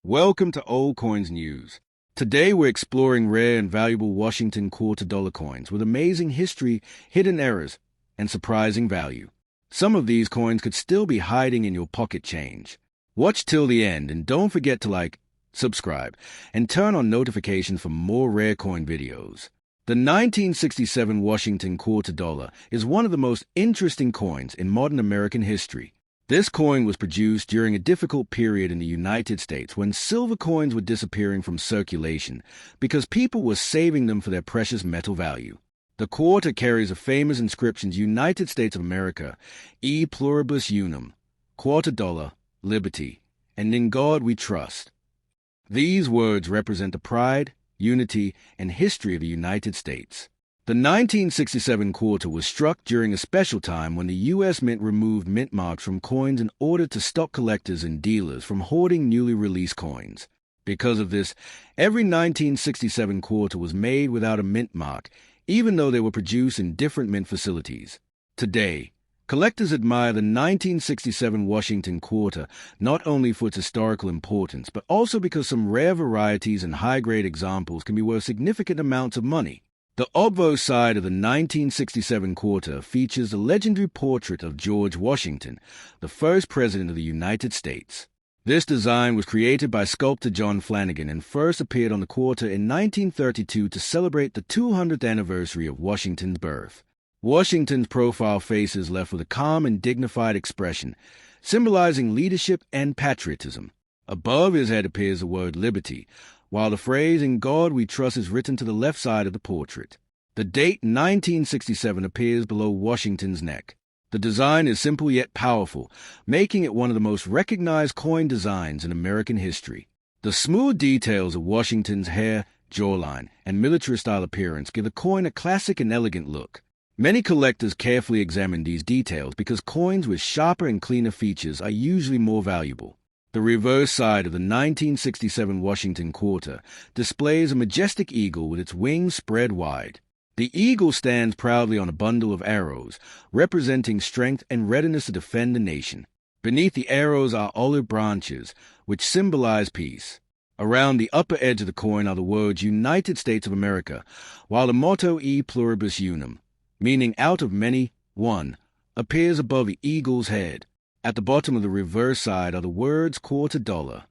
Welcome to Old Coins News. Today we're exploring rare and valuable Washington quarter dollar coins with amazing history, hidden errors, and surprising value. Some of these coins could still be hiding in your pocket change. Watch till the end and don't forget to like, subscribe, and turn on notifications for more rare coin videos. The 1967 Washington quarter dollar is one of the most interesting coins in modern American history. This coin was produced during a difficult period in the United States when silver coins were disappearing from circulation because people were saving them for their precious metal value. The quarter carries a famous inscription: United States of America, e pluribus unum, quarter dollar, liberty, and in God we trust. These words represent the pride, unity, and history of the United States. The 1967 quarter was struck during a special time when the U.S. Mint removed mint marks from coins in order to stop collectors and dealers from hoarding newly released coins. Because of this, every 1967 quarter was made without a mint mark, even though they were produced in different mint facilities. Today, collectors admire the 1967 Washington quarter not only for its historical importance, but also because some rare varieties and high-grade examples can be worth significant amounts of money. The obverse side of the 1967 quarter features the legendary portrait of George Washington, the first president of the United States. This design was created by sculptor John Flanagan and first appeared on the quarter in 1932 to celebrate the 200th anniversary of Washington's birth. Washington's profile face is left with a calm and dignified expression, symbolizing leadership and patriotism. Above his head appears the word liberty, while the phrase "In God We Trust" is written to the left side of the portrait. The date 1967 appears below Washington's neck. The design is simple yet powerful, making it one of the most recognized coin designs in American history. The smooth details of Washington's hair, jawline, and military-style appearance give the coin a classic and elegant look. Many collectors carefully examine these details because coins with sharper and cleaner features are usually more valuable. The reverse side of the 1967 Washington quarter displays a majestic eagle with its wings spread wide. The eagle stands proudly on a bundle of arrows, representing strength and readiness to defend the nation. Beneath the arrows are olive branches, which symbolize peace. Around the upper edge of the coin are the words United States of America, while the motto E pluribus unum, meaning out of many, one, appears above the eagle's head. At the bottom of the reverse side are the words quarter dollar.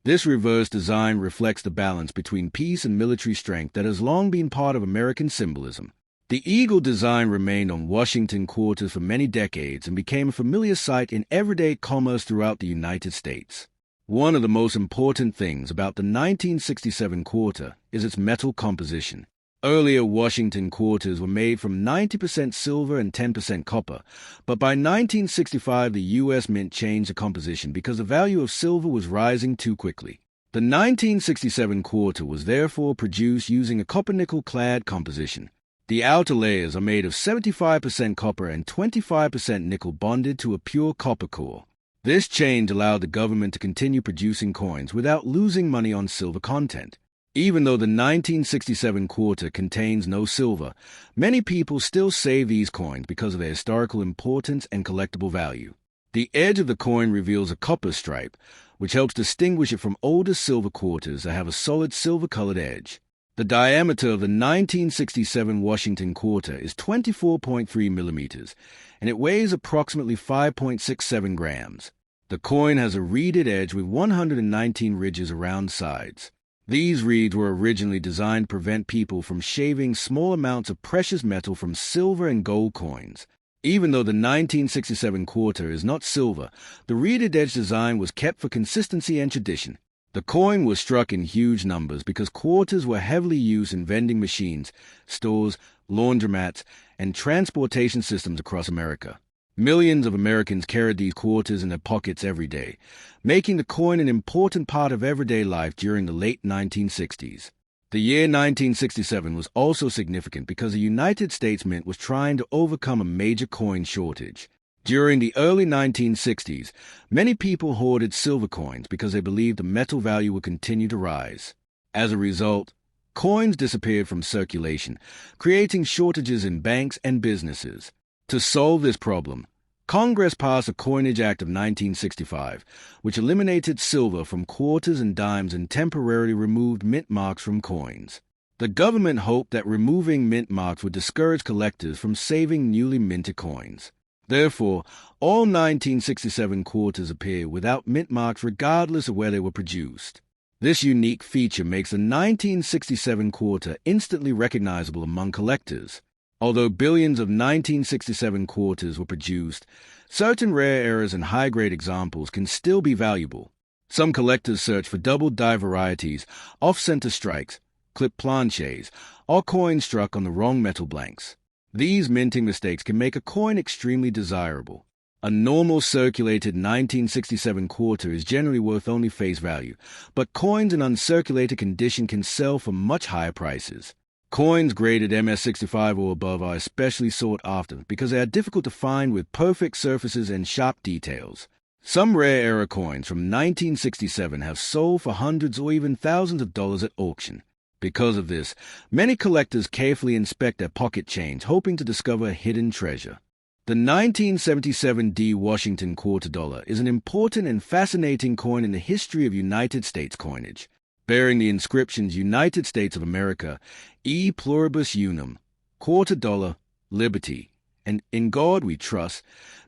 This reverse design reflects the balance between peace and military strength that has long been part of American symbolism. The eagle design remained on Washington quarters for many decades and became a familiar sight in everyday commerce throughout the United States. One of the most important things about the 1967 quarter is its metal composition. Earlier Washington quarters were made from 90% silver and 10% copper, but by 1965 the U.S. Mint changed the composition because the value of silver was rising too quickly. The 1967 quarter was therefore produced using a copper-nickel clad composition. The outer layers are made of 75% copper and 25% nickel bonded to a pure copper core. This change allowed the government to continue producing coins without losing money on silver content. Even though the 1967 quarter contains no silver, many people still save these coins because of their historical importance and collectible value. The edge of the coin reveals a copper stripe, which helps distinguish it from older silver quarters that have a solid silver-colored edge. The diameter of the 1967 Washington quarter is 24.3 millimeters, and it weighs approximately 5.67 grams. The coin has a reeded edge with 119 ridges around sides. These reeds were originally designed to prevent people from shaving small amounts of precious metal from silver and gold coins. Even though the 1967 quarter is not silver, the reeded edge design was kept for consistency and tradition. The coin was struck in huge numbers because quarters were heavily used in vending machines, stores, laundromats, and transportation systems across America. Millions of Americans carried these quarters in their pockets every day, making the coin an important part of everyday life during the late 1960s. The year 1967 was also significant because the United States Mint was trying to overcome a major coin shortage. During the early 1960s, many people hoarded silver coins because they believed the metal value would continue to rise. As a result, coins disappeared from circulation, creating shortages in banks and businesses. To solve this problem, Congress passed the Coinage Act of 1965, which eliminated silver from quarters and dimes and temporarily removed mint marks from coins. The government hoped that removing mint marks would discourage collectors from saving newly minted coins. Therefore, all 1967 quarters appear without mint marks regardless of where they were produced. This unique feature makes the 1967 quarter instantly recognizable among collectors. Although billions of 1967 quarters were produced, certain rare errors and high-grade examples can still be valuable. Some collectors search for double-die varieties, off-center strikes, clip planches, or coins struck on the wrong metal blanks. These minting mistakes can make a coin extremely desirable. A normal circulated 1967 quarter is generally worth only face value, but coins in uncirculated condition can sell for much higher prices. Coins graded MS65 or above are especially sought after because they are difficult to find with perfect surfaces and sharp details. Some rare era coins from 1967 have sold for hundreds or even thousands of dollars at auction. Because of this, many collectors carefully inspect their pocket change, hoping to discover a hidden treasure. The 1977 D Washington quarter dollar is an important and fascinating coin in the history of United States coinage. Bearing the inscriptions United States of America, E Pluribus Unum, quarter dollar, liberty, and In God We Trust,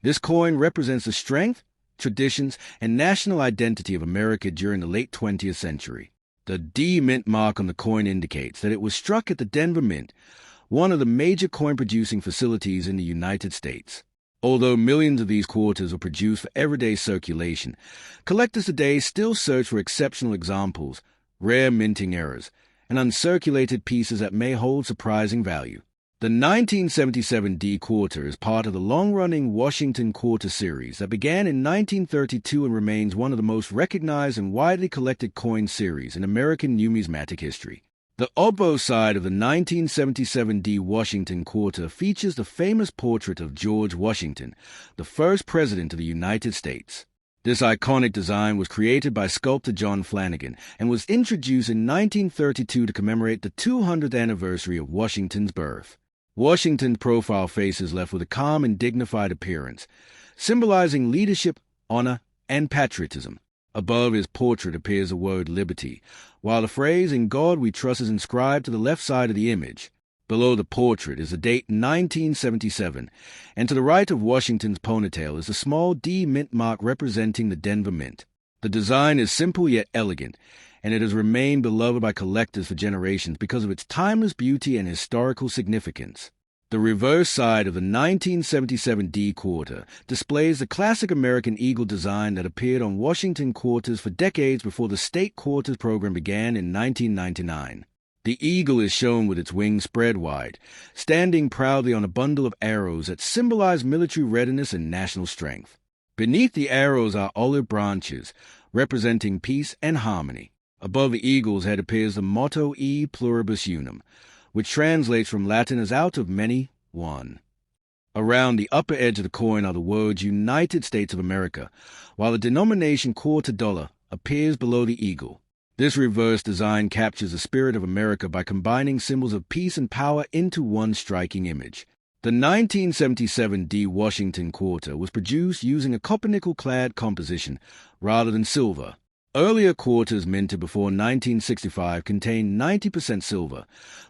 this coin represents the strength, traditions, and national identity of America during the late 20th century. The D mint mark on the coin indicates that it was struck at the Denver Mint, one of the major coin-producing facilities in the United States. Although millions of these quarters were produced for everyday circulation, collectors today still search for exceptional examples, rare minting errors, and uncirculated pieces that may hold surprising value. The 1977 D quarter is part of the long-running Washington Quarter series that began in 1932 and remains one of the most recognized and widely collected coin series in American numismatic history. The oboe side of the 1977 D Washington Quarter features the famous portrait of George Washington, the first president of the United States. This iconic design was created by sculptor John Flanagan and was introduced in 1932 to commemorate the 200th anniversary of Washington's birth. Washington's profile face is left with a calm and dignified appearance, symbolizing leadership, honor, and patriotism. Above his portrait appears the word liberty, while the phrase In God We Trust is inscribed to the left side of the image. Below the portrait is the date 1977, and to the right of Washington's ponytail is a small D mint mark representing the Denver Mint. The design is simple yet elegant, and it has remained beloved by collectors for generations because of its timeless beauty and historical significance. The reverse side of the 1977 D quarter displays the classic American eagle design that appeared on Washington quarters for decades before the state quarters program began in 1999. The eagle is shown with its wings spread wide, standing proudly on a bundle of arrows that symbolize military readiness and national strength. Beneath the arrows are olive branches, representing peace and harmony. Above the eagle's head appears the motto E Pluribus Unum, which translates from Latin as out of many, one. Around the upper edge of the coin are the words United States of America, while the denomination quarter dollar appears below the eagle. This reverse design captures the spirit of America by combining symbols of peace and power into one striking image. The 1977 D Washington quarter was produced using a copper-nickel-clad composition rather than silver. Earlier quarters minted before 1965 contained 90% silver,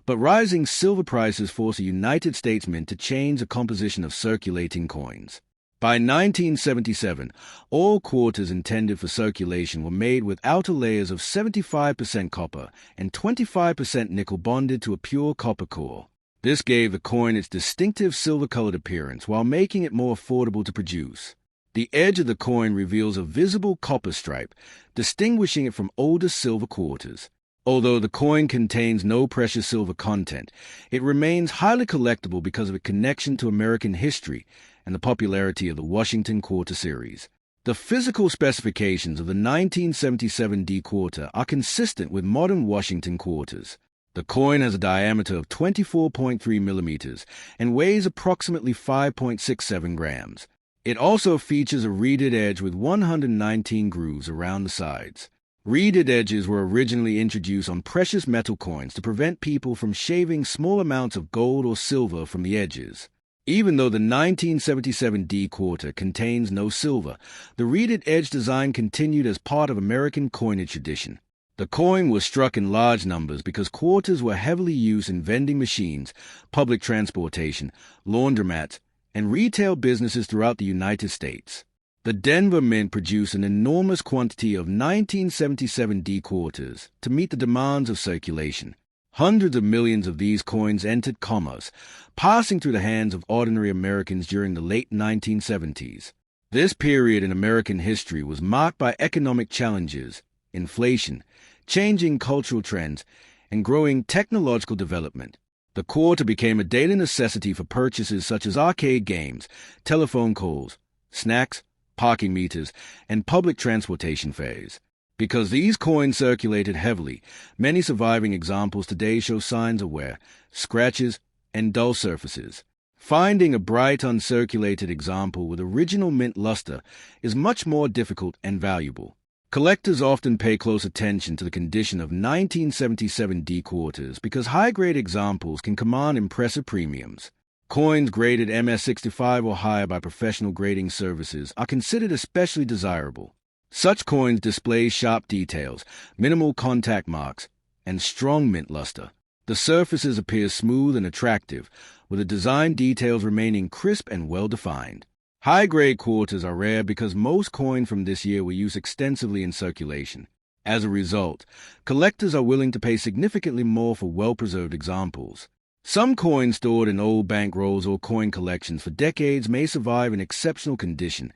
but rising silver prices forced the United States Mint to change the composition of circulating coins. By 1977, all quarters intended for circulation were made with outer layers of 75% copper and 25% nickel bonded to a pure copper core. This gave the coin its distinctive silver-colored appearance while making it more affordable to produce. The edge of the coin reveals a visible copper stripe, distinguishing it from older silver quarters. Although the coin contains no precious silver content, it remains highly collectible because of its connection to American history and the popularity of the Washington Quarter series. The physical specifications of the 1977 D quarter are consistent with modern Washington quarters. The coin has a diameter of 24.3 millimeters and weighs approximately 5.67 grams. It also features a reeded edge with 119 grooves around the sides. Reeded edges were originally introduced on precious metal coins to prevent people from shaving small amounts of gold or silver from the edges. Even though the 1977 D quarter contains no silver, the reeded edge design continued as part of American coinage tradition. The coin was struck in large numbers because quarters were heavily used in vending machines, public transportation, laundromats, and retail businesses throughout the United States. The Denver Mint produced an enormous quantity of 1977 D quarters to meet the demands of circulation. Hundreds of millions of these coins entered commerce, passing through the hands of ordinary Americans during the late 1970s. This period in American history was marked by economic challenges, inflation, changing cultural trends, and growing technological development. The quarter became a daily necessity for purchases such as arcade games, telephone calls, snacks, parking meters, and public transportation fares. Because these coins circulated heavily, many surviving examples today show signs of wear, scratches, and dull surfaces. Finding a bright, uncirculated example with original mint luster is much more difficult and valuable. Collectors often pay close attention to the condition of 1977 D quarters because high-grade examples can command impressive premiums. Coins graded MS65 or higher by professional grading services are considered especially desirable. Such coins display sharp details, minimal contact marks, and strong mint luster. The surfaces appear smooth and attractive, with the design details remaining crisp and well-defined. High-grade quarters are rare because most coins from this year were used extensively in circulation. As a result, collectors are willing to pay significantly more for well-preserved examples. Some coins stored in old bank rolls or coin collections for decades may survive in exceptional condition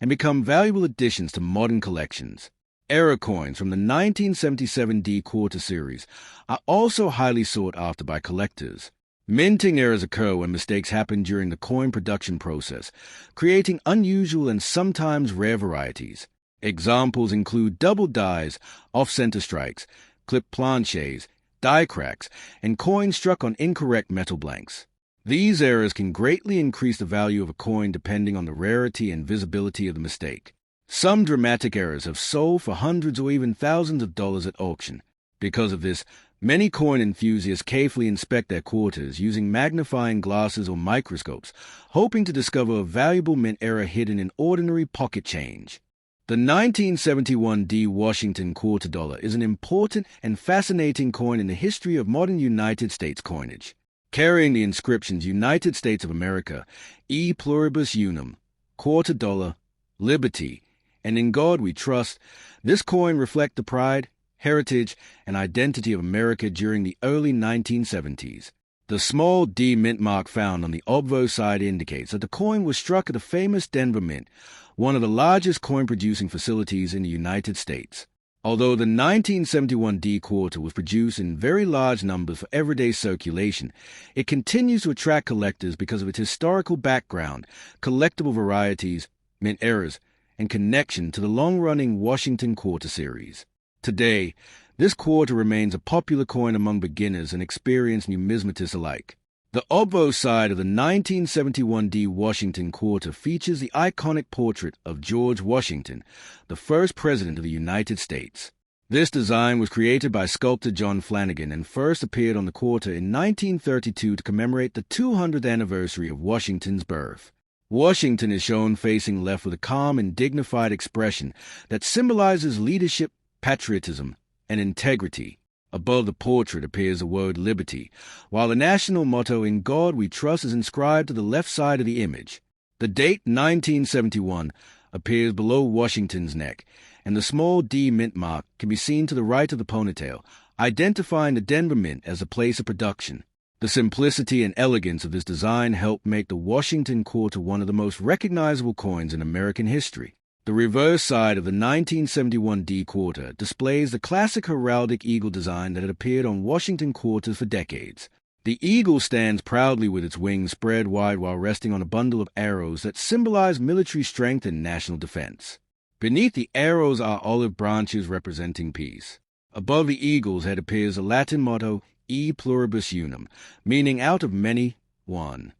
and become valuable additions to modern collections. Error coins from the 1977 D quarter series are also highly sought after by collectors. Minting errors occur when mistakes happen during the coin production process, creating unusual and sometimes rare varieties. Examples include double dies, off-center strikes, clip planches, die cracks, and coins struck on incorrect metal blanks. These errors can greatly increase the value of a coin depending on the rarity and visibility of the mistake. Some dramatic errors have sold for hundreds or even thousands of dollars at auction. Because of this, many coin enthusiasts carefully inspect their quarters using magnifying glasses or microscopes, hoping to discover a valuable mint error hidden in ordinary pocket change. The 1971 D Washington quarter dollar is an important and fascinating coin in the history of modern United States coinage. Carrying the inscriptions United States of America, E Pluribus Unum, Quarter Dollar, Liberty, and In God We Trust, this coin reflects the pride, heritage, and identity of America during the early 1970s. The small D mint mark found on the obverse side indicates that the coin was struck at the famous Denver Mint, one of the largest coin-producing facilities in the United States. Although the 1971 D quarter was produced in very large numbers for everyday circulation, it continues to attract collectors because of its historical background, collectible varieties, mint errors, and connection to the long-running Washington quarter series. Today, this quarter remains a popular coin among beginners and experienced numismatists alike. The obverse side of the 1971 D Washington quarter features the iconic portrait of George Washington, the first president of the United States. This design was created by sculptor John Flanagan and first appeared on the quarter in 1932 to commemorate the 200th anniversary of Washington's birth. Washington is shown facing left with a calm and dignified expression that symbolizes leadership, patriotism, and integrity. Above the portrait appears the word liberty, while the national motto In God We Trust is inscribed to the left side of the image. The date 1971 appears below Washington's neck, and the small D mint mark can be seen to the right of the ponytail, identifying the Denver Mint as the place of production. The simplicity and elegance of this design helped make the Washington quarter one of the most recognizable coins in American history. The reverse side of the 1971 D quarter displays the classic heraldic eagle design that had appeared on Washington quarters for decades. The eagle stands proudly with its wings spread wide while resting on a bundle of arrows that symbolize military strength and national defense. Beneath the arrows are olive branches representing peace. Above the eagle's head appears the Latin motto E Pluribus Unum, meaning out of many, one.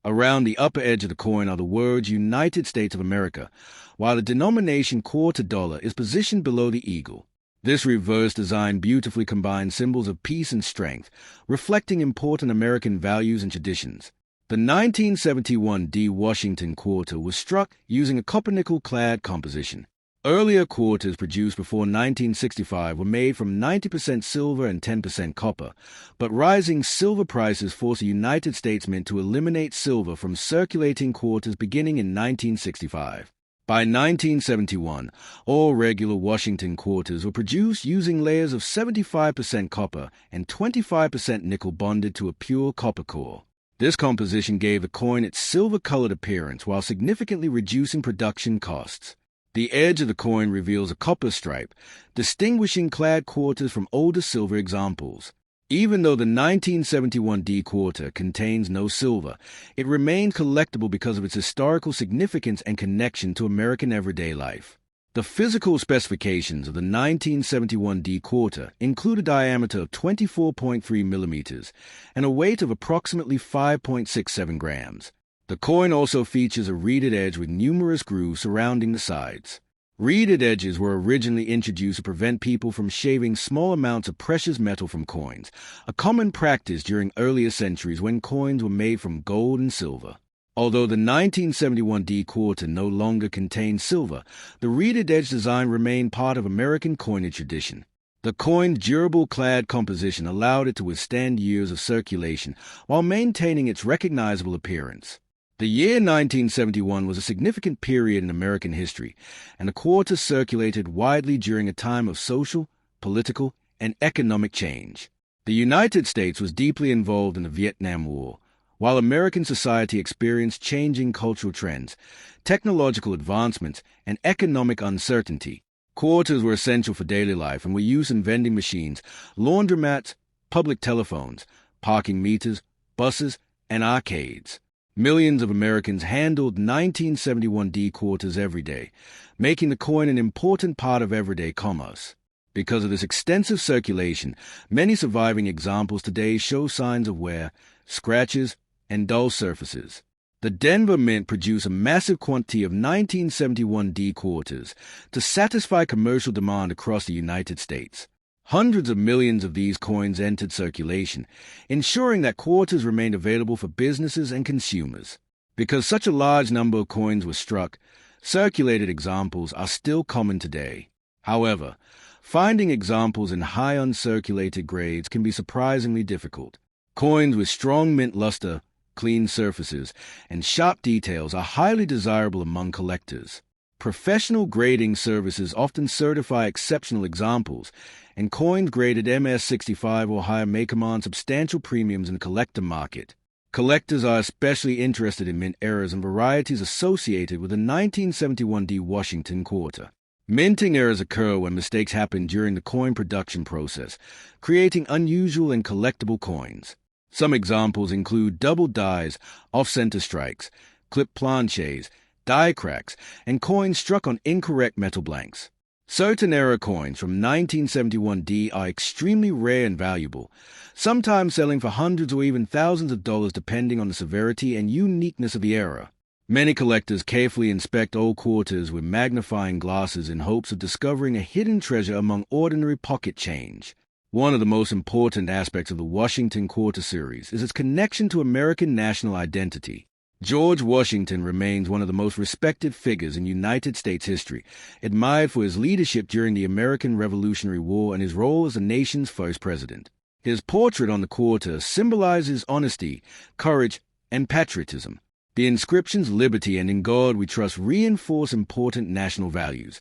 Around the upper edge of the coin are the words United States of America, while the denomination quarter dollar is positioned below the eagle. This reverse design beautifully combines symbols of peace and strength, reflecting important American values and traditions. The 1971 D Washington quarter was struck using a copper-nickel-clad composition. Earlier quarters produced before 1965 were made from 90% silver and 10% copper, but rising silver prices forced the United States Mint to eliminate silver from circulating quarters beginning in 1965. By 1971, all regular Washington quarters were produced using layers of 75% copper and 25% nickel bonded to a pure copper core. This composition gave the coin its silver-colored appearance while significantly reducing production costs. The edge of the coin reveals a copper stripe, distinguishing clad quarters from older silver examples. Even though the 1971 D quarter contains no silver, it remains collectible because of its historical significance and connection to American everyday life. The physical specifications of the 1971 D quarter include a diameter of 24.3 millimeters and a weight of approximately 5.67 grams. The coin also features a reeded edge with numerous grooves surrounding the sides. Reeded edges were originally introduced to prevent people from shaving small amounts of precious metal from coins, a common practice during earlier centuries when coins were made from gold and silver. Although the 1971 D quarter no longer contains silver, the reeded edge design remained part of American coinage tradition. The coin's durable clad composition allowed it to withstand years of circulation while maintaining its recognizable appearance. The year 1971 was a significant period in American history, and the quarter circulated widely during a time of social, political, and economic change. The United States was deeply involved in the Vietnam War, while American society experienced changing cultural trends, technological advancements, and economic uncertainty. Quarters were essential for daily life and were used in vending machines, laundromats, public telephones, parking meters, buses, and arcades. Millions of Americans handled 1971 D quarters every day, making the coin an important part of everyday commerce. Because of this extensive circulation, many surviving examples today show signs of wear, scratches, and dull surfaces. The Denver Mint produced a massive quantity of 1971 D quarters to satisfy commercial demand across the United States. Hundreds of millions of these coins entered circulation, ensuring that quarters remained available for businesses and consumers. Because such a large number of coins were struck, circulated examples are still common today. However, finding examples in high uncirculated grades can be surprisingly difficult. Coins with strong mint luster, clean surfaces, and sharp details are highly desirable among collectors. Professional grading services often certify exceptional examples, and coins graded MS-65 or higher may command substantial premiums in the collector market. Collectors are especially interested in mint errors and varieties associated with the 1971 D Washington quarter. Minting errors occur when mistakes happen during the coin production process, creating unusual and collectible coins. Some examples include double dies, off-center strikes, clip planches, die cracks, and coins struck on incorrect metal blanks. Certain error coins from 1971 D are extremely rare and valuable, sometimes selling for hundreds or even thousands of dollars depending on the severity and uniqueness of the error. Many collectors carefully inspect old quarters with magnifying glasses in hopes of discovering a hidden treasure among ordinary pocket change. One of the most important aspects of the Washington Quarter series is its connection to American national identity. George Washington remains one of the most respected figures in United States history, admired for his leadership during the American Revolutionary War and his role as the nation's first president. His portrait on the quarter symbolizes honesty, courage, and patriotism. The inscriptions "Liberty" and "In God We Trust" reinforce important national values,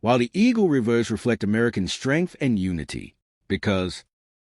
while the eagle reverse reflect American strength and unity. Because